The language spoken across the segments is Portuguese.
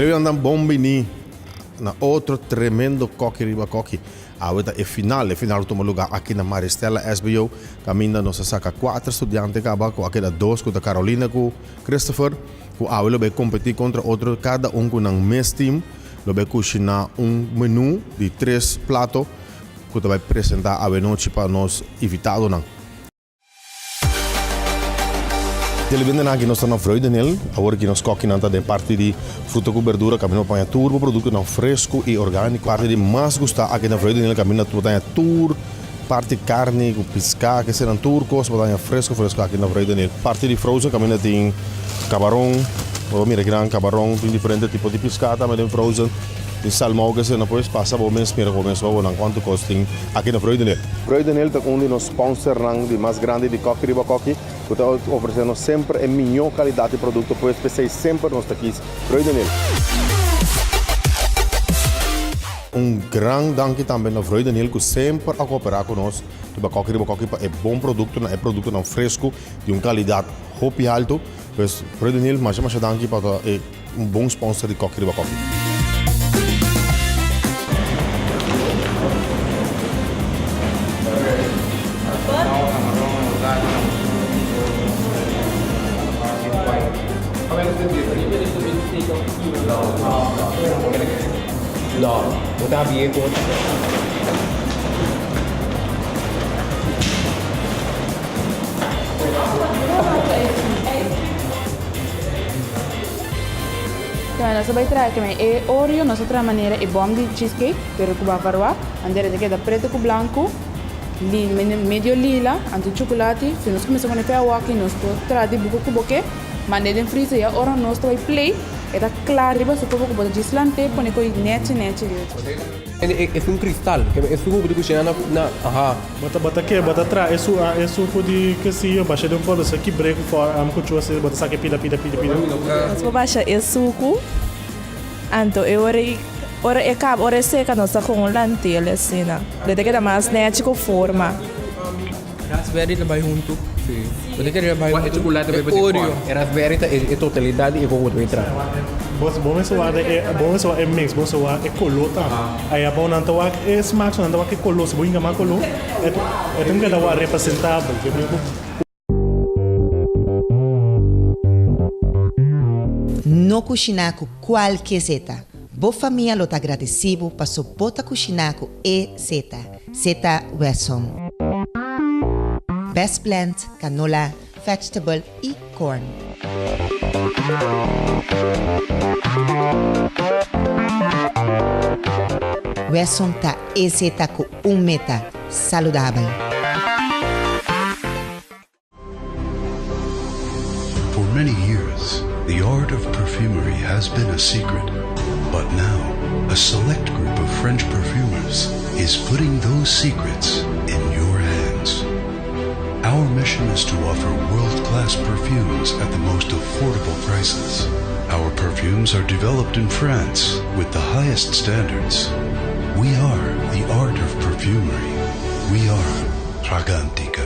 quero andar bombini na outro tremendo coque riba coque. Ahorita é final toma lugar aqui na Maristela SBO. Caminha nossa saca 4 estudantes com aqui da 2 com a Carolina com Christopher. Com a vai competir contra outro, cada com um mes team. Lo vai cozinhar menu de 3 pratos que vai apresentar a noite para nós invitados. Ele vende aqui nós na Freudenel, agora que nós coquinamos de parte de fruta com verdura, caminho para turbo produto não fresco e orgânico. Parte de mais gostar aqui na Freudenel, caminho para tur, parte carne com pescado, que serão turcos, para fresco aqui na Freudenel. Parte de frozen, caminho tem camarão, mira que camarão, tem diferentes tipos de pescado, também tem frozen. De salmão que se não pode passar por mês, mira começa a quanto custa aqui na Freudenel. Freudenel é um dos sponsors de mais grande de coque riba coque. Que está oferecendo sempre a melhor qualidade de produto, pois pensei sempre nos aqui Freudenel. Grande dank também na Freudenel que sempre a cooperar conosco. O coque riba coque é bom produto, é produto não fresco, de uma qualidade hope alto. Pois Freudenel, mas dank para bom sponsor de coque riba coque. No, está bien. Nós vamos trazer também Oreo, nossa outra maneira é bom de cheesecake, pero com bavarua, andere de que preto com branco, medio lila, anto chocolate, se nós começamos a fazer aqui, nós trazemos buco com boque, mandei em freezer e agora nós vai play. Era claro, riba se povo com dislante, põe com nete. É um cristal, é um de cozinhar na Bata tra, é suco de que se eu baixei de fora, isso aqui break fora, am que você bata saque pida. Mas vou baixar é suco, anto ora é cabo, ora seca nossa com lentilha assim, né? Deve ter mais nete com forma. Raspberry também junto. Você quer levar o chocolate para Oreo? É raspberry é totalidade e vou entrar. Bom soa é mix, bom soa é colota. Aí a bom não tá é smack, não tá é color, se boinha mais color. É tem que dar o representável. No cozinhar com qualquer seta. Boa família lo tá agradecido para só bota cozinhar com seta Wesson. Best blend, canola, vegetable e corn. Wesson tá exeta com meta saudável. For many years, the art of perfumery has been a secret. But now, a select group of French perfumers is putting those secrets in your hands. Our mission is to offer world-class perfumes at the most affordable prices. Our perfumes are developed in France with the highest standards. We are the art of perfumery. We are Fragantica.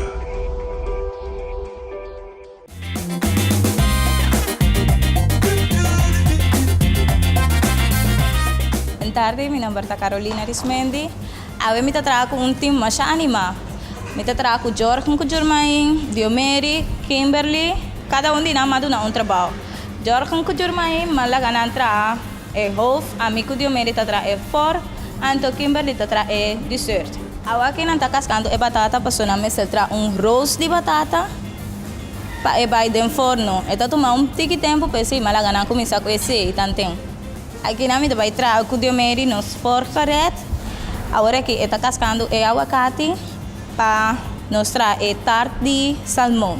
Boa tarde, meu nome é Carolina Arismendi. Eu me trago com time mais anima. Me trago com Jorge, com Jormain, Diomeri, Kimberly, cada de nós na trabalho. Jorge com Jormain, malaga entra é hof, amigo Diomeri tra é for, anto Kimberly tra é dessert. Aqui não tá cascando é batata, passou na mesa tra roast de batata, para é vai dentro forno. Então tomar tique tempo para esse malaga não começar com esse tanto. Aqui na minha vai trazer com Diomeri nos porcaret. Agora que está cascando é aguacate. Para mostrar é tarte de salmão.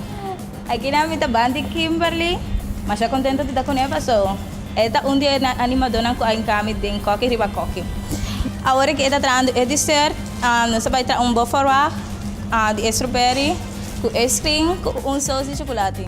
Aqui na minha banda Kimberly, mas eu contenta de estar com ela, so esta dia animadora com a encame de coque riba coque. Agora que está trazendo é dessert, nós vai trazer boforoa de strawberry, com ice cream, com sauce de chocolate.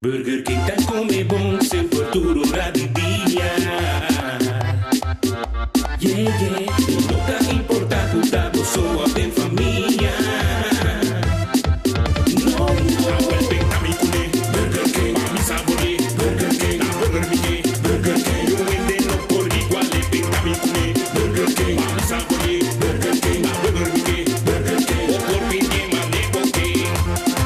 Burger King tá come bom, seu futuro pra de dia. Yeah, yeah, nunca importa cuidar do sua bem família. No, agora tem a me comer. Burger King, a me saborear. Burger King, a burger me. Burger King, eu entendo por igual é tem a me comer. Burger King, a me saborear. Burger King, a burger me. Burger King, o por pedir manego que.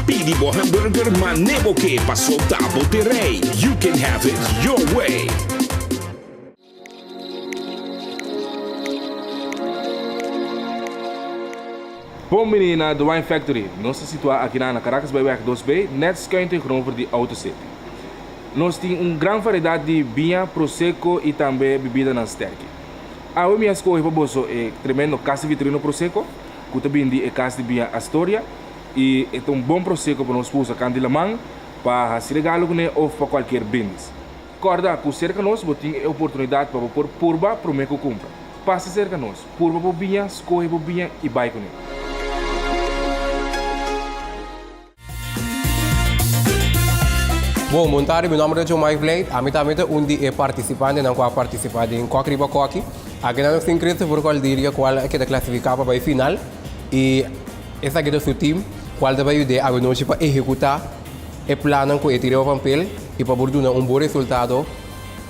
Pedi bo hamburger manego que passou da Boterei. You can have it your way. Bom menina do Wine Factory, nós se situamos aqui na Caracas Byweg 2B, net schuin tegenover de Autocity. Nós temos grande variedade de vinho, prosecco e também bebida na sterke. A minha escolha para você é tremendo Casa Vitrino Prosecco, que também é Casa de Vinho Astoria, e é um bom prosecco para nós usar candilamang para se regalo ou para qualquer business. Corda, com cerca nós, você tem a oportunidade para pôr purba para o meio que compra. Passa cerca nós, purba para o vinho, escolha para o vinho e vai com ele. Bom, montare, meu nome é John Mike Blade. A mim também é participante, não é participante em Cocriba Coqui. Aqui nós temos inscritos por qual diria qual é que é classificado para a final. E essa aqui é o seu time, qual vai ajudar a nós para executar o plano que é tirar o papel e para dar um bom resultado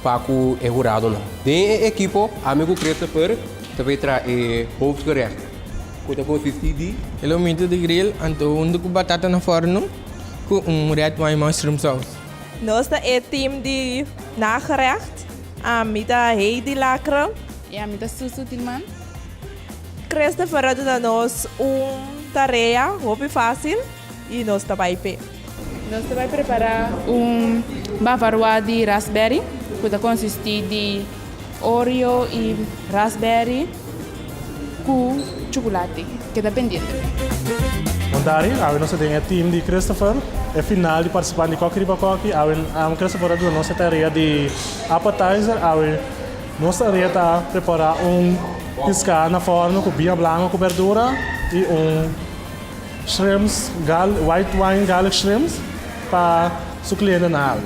para o jurado. De equipo, amigo Christopher, também traz o hoofdgerecht. Que consiste de elemento de grill, então com batata na forno, com red wine mushroom sauce. Nós é time de nagerecht. A mida Heidi Lacra. E a mida Susu Tilman. Christopher ajuda nós tarefa, hobby fácil e nós também pé. Nós vamos preparar bavarois de raspberry, que consiste de Oreo e raspberry com chocolate, que é pendente. Montari, nós temos o time de Christopher, é final de participante de Cocriba Coqui. A Christopher ajuda nossa tarefa de appetizer. Nós tarefa tá preparar piscar na forma com vinho branco com verdura e shrimps, white wine garlic shrimps para o cliente na água.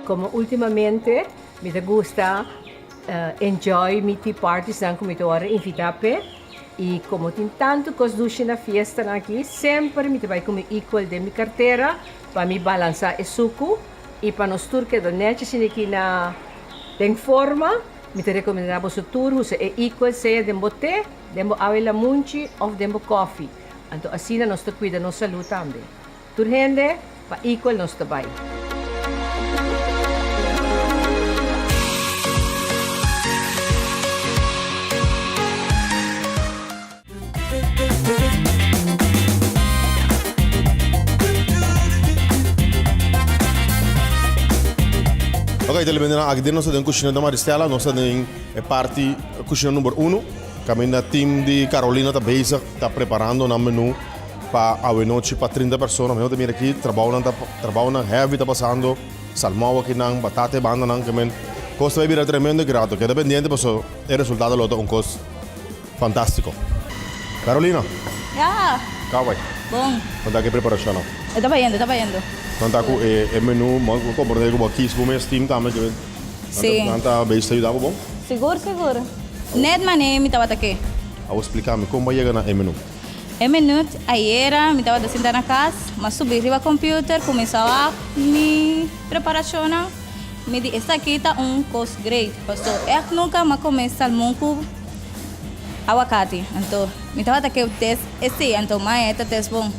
Como ultimamente me gusta enjoy mi tea parties dan como eu ora invitape e como tem tanto coisas na fiesta aqui sempre me vai comer equal de minha carteira para me balançar o suco e para nós turque do net aqui na tem forma me te recomendava o tour usa é equal seja de bote de avela munchi ou de coffee então assim nós te cuida nossa saúde também tur gente para equal nós te vai. Ok, aqui nós temos a cozinha da Maristela, nós temos a parte cozinha número 1. Caminho team de Carolina está bezig, está preparando um menu para a noite para 30 pessoas. Nós temos aqui trabalhando heavy, está passando salmão aqui, batata e banda, que costa vai virar tremendo grato, que é dependente, mas o resultado é um costo fantástico. Carolina? Já. Kawai. Bom. Quanto é que preparação? Está vendo. Quanto é menu, como por exemplo, aqui com o meu team também, que sim. Quanto bem está ajudando bom? Seguro. Net mané me estava aqui. Eu vou explicar como vai chegar no menu. É minuto, aí me estava sentar na casa, mas subi riba computer, começava a minha preparação. Me disse, esta aqui está cost great, pastor. Eu nunca me comi salmão com aguacate. Então, me estava aqui o teste, então, mas é teste bom.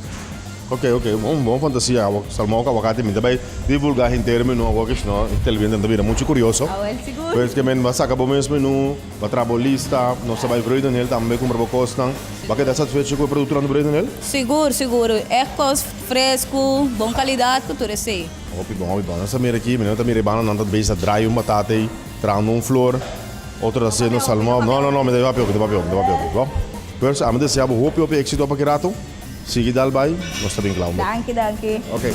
Ok, bom fantasia. Salmão com aguacate, me também divulgar em termos no aguacate, não, televisão também é muito curioso. Seguro. Pois que vai sacar bom mesmo menu, vai trabalhar lista, nós vai Broiden nele também com proposta. Vai quedar satisfeito com o produto lá no Broiden nele? Seguro. É coisa fresco, boa qualidade, que tudo assim. Bom. Nós mira aqui, menina também rebana, não tá bem se dry uma batata aí, trando flor, outro assim no salmão. Não, me deve bom. Pois a mim desejo hope êxito para Kirato. Sige dalbay, nós também claro. Danke. Ok.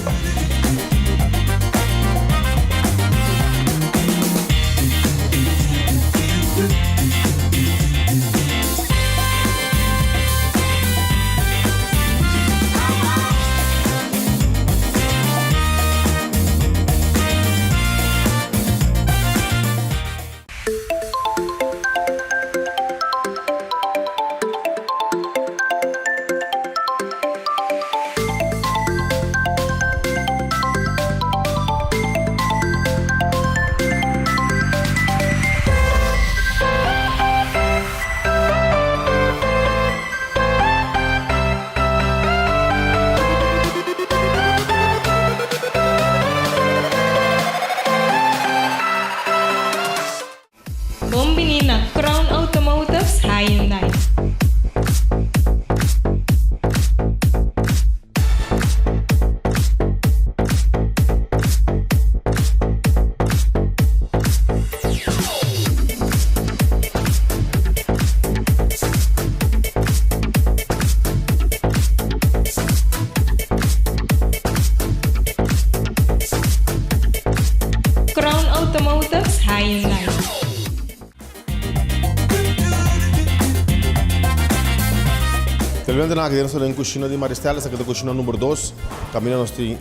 Televidente na que nós cozinha de Maristela, essa aqui é a cozinha número 2. Caminho nós tem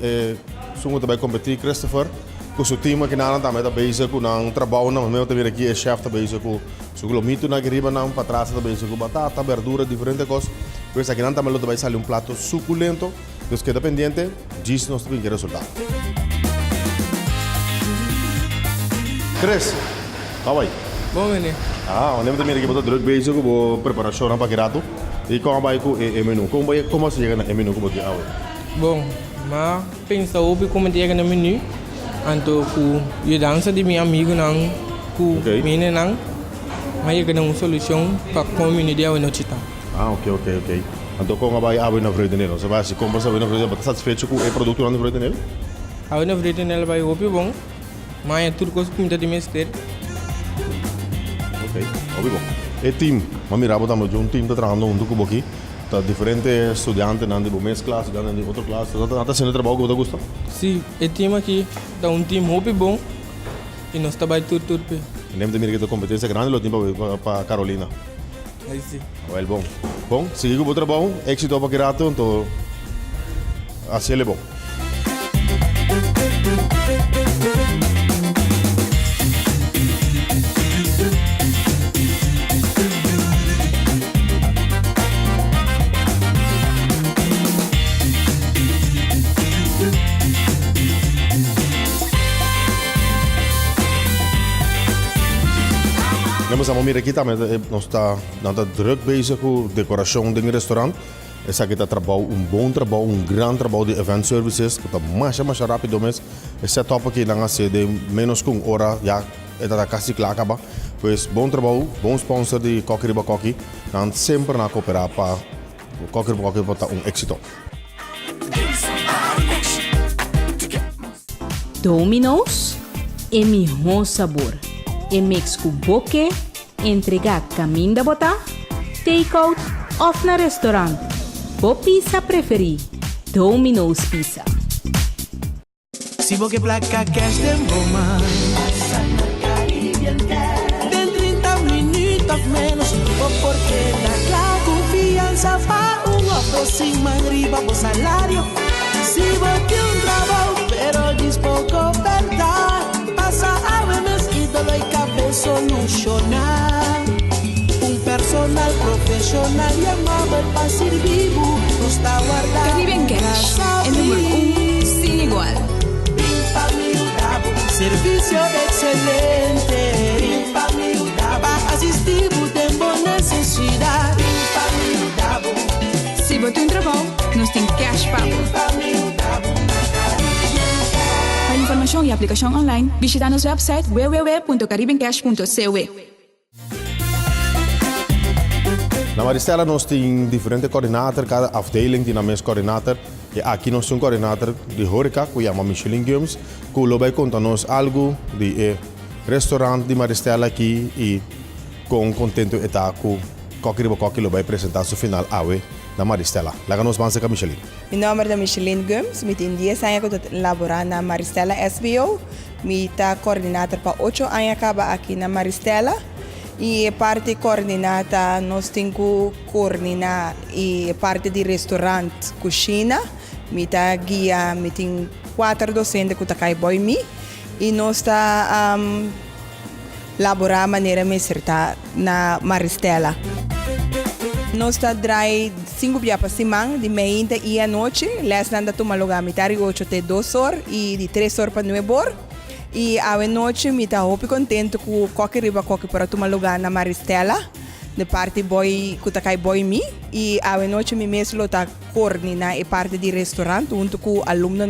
sungo também competir Christopher. Com seu time aqui na também tá bezig com um trabalho, não, meu também aqui é chefe tá bezig com o glomito na griba não para trás tá bezig com batata, verdura, diferente coisas. Pois aqui não também vai sair prato suculento. Então queda pendiente, diz nós também que resultado. Chris, tá aí. Bom, menino. Onde também aqui botar drug bezig com preparação para quirato. E como vai com o menu? Como se chega no menu como dia hoje? Bom, mas pensa hoje como chega no menu. Anto ku eu dança de minha amigo não ku mine não mas eu ganho uma solução para comunidade dia no chita. Ok. Anto como vai a na Freude nele? Você vai se conversa na Freude, está satisfeito com o produto na Freude nele? A na Freude nele vai ouvir bom, mas é tudo coisa como de mestre. Ok, ouvir bom. E time, mas mira, botamos um time que está trabalhando junto com aqui. Tá diferentes estudantes não de mês classe, estudantes de outra classe. Está sendo trabalho que você gosta? Sim, o time aqui dá time muito bom e nós trabalhamos tudo bem. Lembra de mim que a competência grande o time para Carolina. Aí sim. Well, bom. Bom, seguir com o trabalho, êxito para Kirato, então assim é bom. Nós estamos aqui também, nós estamos druk bezig com a decoração do restaurante. Essa aqui está trabalho, bom trabalho, grande trabalho de event services, que está mais rápido mesmo. Esse setup aqui não é de menos que uma hora, já está quase claro acabar. Pois bom trabalho, bom sponsor de Coqueriba Coqui, nós sempre na cooperar para o Coqueriba Coqui para um êxito. Domino's é meu sabor. É mix com boque, entregar caminho da botar, take-out, off na restaurante. Bo pizza preferir, Domino's Pizza. Si vos que placa cash de Roma, del 30 minutos menos, porque la confianza pa' un otro sin arriba por salario. Si vos que un trabajo, pero diz poco verdad, pasa a veces y todo hay que solucionar. Un personal profesional llamado para servir, no está guardado. Caribbean Cash, el número 1 sin igual. Servicio excelente. Para asistir en buena necesidad. Si vos tienes trabajo, nos tem cash pago. Para informação e aplicação online, visita nosso website www.caribbeancash.co. Na Maristela nós temos diferentes coordenadores, cada afdeling tem a mesma coordenador. E aqui nós temos um coordenador de horeca, que chama Michelin Games, que vai contar-nos algo de restaurante de Maristela aqui e com contento está com Coqueriba Coqui vai apresentar seu final na Maristela. Lá nós vamos com Michelin. Meu nome é Michelin Games, eu tenho 10 anos que laborar na Maristela SBO. Eu estou coordenador para 8 anos aqui na Maristela. E a parte coordenada, nós temos que coordenar a parte de restaurante, cozinha. Eu estou guia, eu tenho 4 docentes que estão aqui e nós estamos laborar de maneira certa na Maristela. Nós estamos trabalhando 5 dias por semana, de meia e à noite. Nós andamos tomar lugar, de 8 até 2 horas e de 3 horas para 9 horas. E à noite, eu estou muito contente com o Coqueriba Coqui para tomar lugar na Maristela, de parte boy, que está aqui boy mi. E à noite, eu mesmo estou coordenar a parte de restaurante, junto com o aluno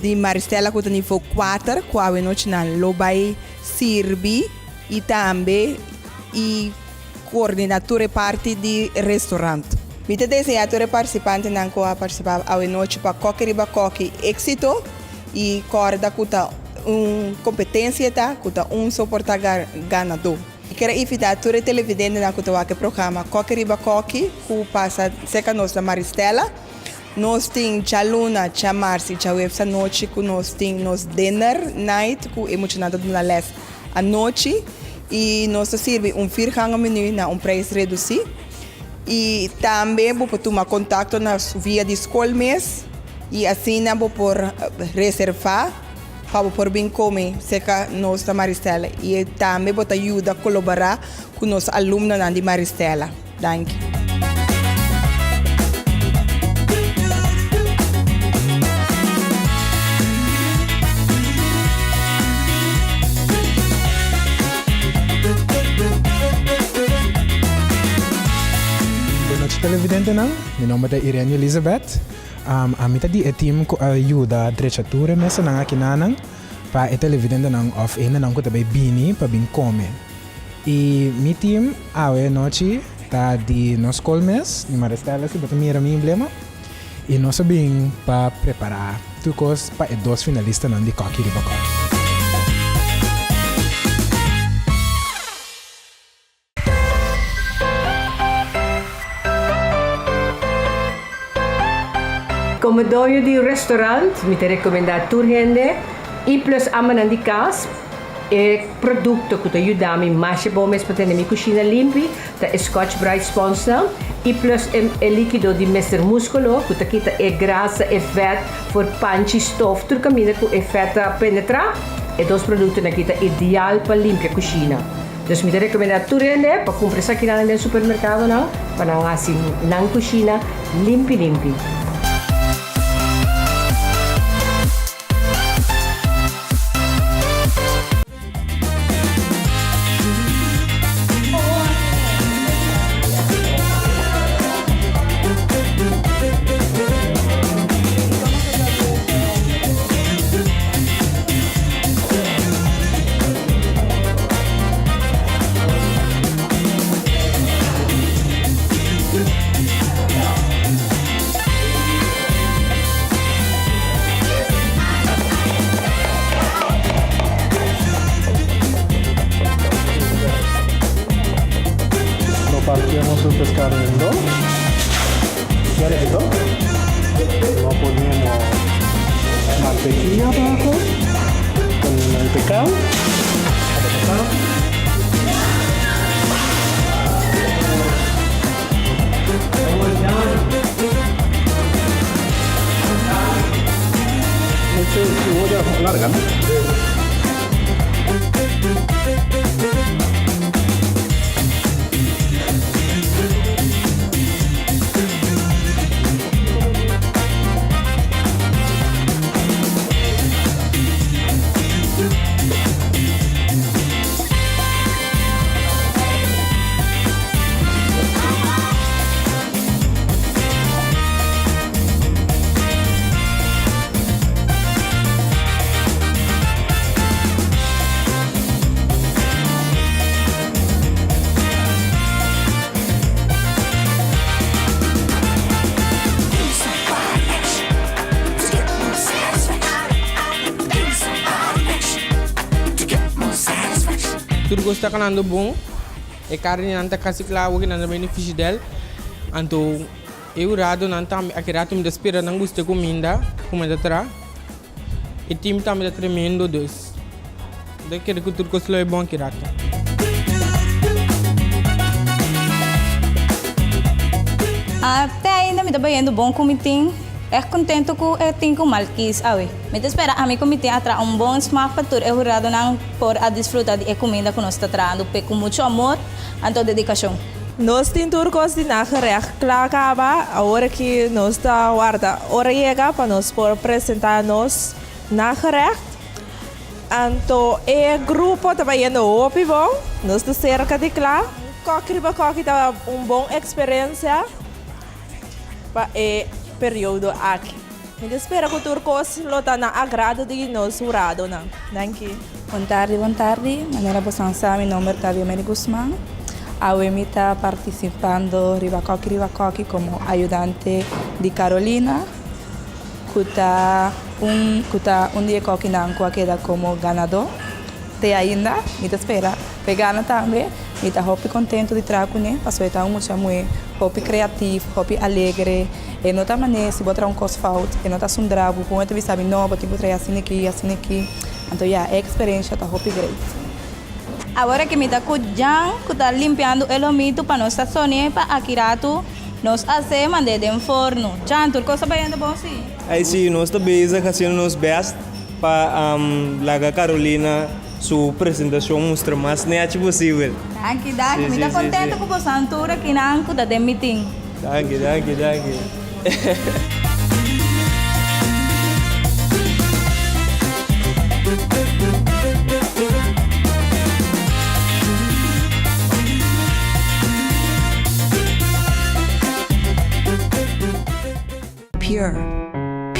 de Maristela, que está nível 4, que à noite não vai servir e também e coordenar toda a parte de restaurante. Eu desejo todos os participantes que participar à noite para Coqueriba Coqui êxito e corda que competência que suportar ganador. Quero invitar todos os televidentes que programa Coqueriba Coqui, que passa cerca de nós na Maristela. Nós temos a Luna, a Marci, a Websa noite, que nós temos dinner night, que é muito nada na leste à noite. E nós servimos firhanga menu na preço reduzido. E também vou tomar contato via de escola mês e assim vou por reservar para por bem comer seca nossa Maristela e também vou ajudar a colaborar com os alunos de Maristela. Danke. Televidente não, meu nome é Irene Elizabeth. A mim di team ko ajuda trechature mesa nang akinanang pa televidente nang of nang ko tabai bini pa bin come. E mi team awe nochi ta di nos colmes ni Maristela si batamira mi emblema. E nós bem para preparar tukos pa dos finalistas nang di Coqui Riba Coqui. Como dono de restaurante, me te recomendar turgende e plus amanan de cas é produto que te ajuda a me mais bom mesmo para ter minha cozinha limpa, tá Scotch Brite sponsor e plus é líquido de Mr. Músculo que te quita é grasa e fat for panchi stof tudo caminho com é fat penetrar e dois produtos na quita ideal para limpar a cozinha. Dus me te recomendar turgende para comprar isso aqui no supermercado não, para não assim na cozinha limpi. Partimos el pescado en dos. ¿Ya listo? Lo ponemos mantequilla abajo con el pescado. Esto es cebolla larga, ¿no? Tudo gosta canando bom. E carne nanta kasi claro que nanta benefício dela. Então eu rado nanta akirato me despera não gosta comida tra. E time também é tremendo dos. Daquele que tudo gosta é bom akirato. Até ainda me tá bem bom comitim. É contento com o tenho malquis awe. Me espera a mim comitê atra bom smaak para tur jurado não por a desfrutar de comida que nós está trazendo com muito amor e dedicação. Nós temos turcos de nagerecht acaba a hora que nós está guarda hora chega para nós por apresentar nos nagerecht. Então é grupo também indo opi bom. Nós está cerca de lá. Coqui Riba Coqui tá bom experiência para período aqui. Me espero que o turcos lo tá na agrado de nós jurado não. Thank you. Boa tarde. Maneira bosança, meu nome é Tavia Mary Guzmán. Eu estou participando Riba Coqui como ajudante de Carolina. Kuta dia coqui não queda como ganador. Te ainda, me espera. Pegando também, me tá muito contente de trabalhar com ele. Passou então muito muito criativo, muito alegre. E não tá maneira se botar coisa falta, e não tá sundravo, com outra visão nova, tipo trazer assim aqui. Então a experiência tá muito great. Agora que me está cuidando, que está limpiando el omito para não estacionar para aqui rato, nós hacemos desde um forno. Já, tudo coisa bem bom sim. Aí sim, nós também fazendo nos best para a Carolina sua apresentação mostra mais net possível. Danke, danke. Me está contente com a santura que não cuida de meeting. Danke.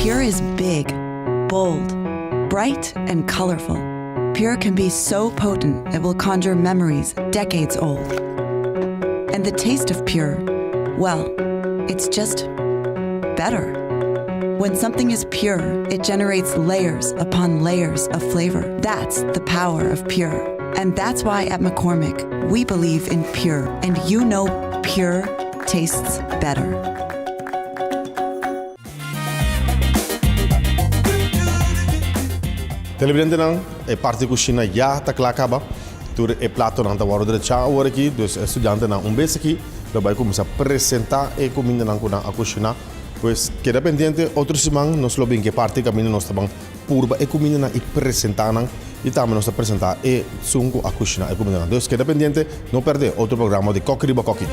Pure is big, bold, bright, and colorful. Pure can be so potent it will conjure memories decades old. And the taste of Pure, well, it's just better. When something is pure, it generates layers upon layers of flavor. That's the power of Pure. And that's why at McCormick, we believe in Pure. And you know Pure tastes better. Televidente não, é parte cozinha já está acaba. Tur é prato não está guardado já agora aqui, dus estudante não vez aqui, lo vai começar a apresentar e comida não com a cozinha. Pues queda pendiente outro semana nós lo bem que parte caminho nós também purba e comida não e apresentar não e também nós apresentar e sunco a cozinha e comida não. Dus queda pendiente, não perder outro programa de Cockriba Cocky.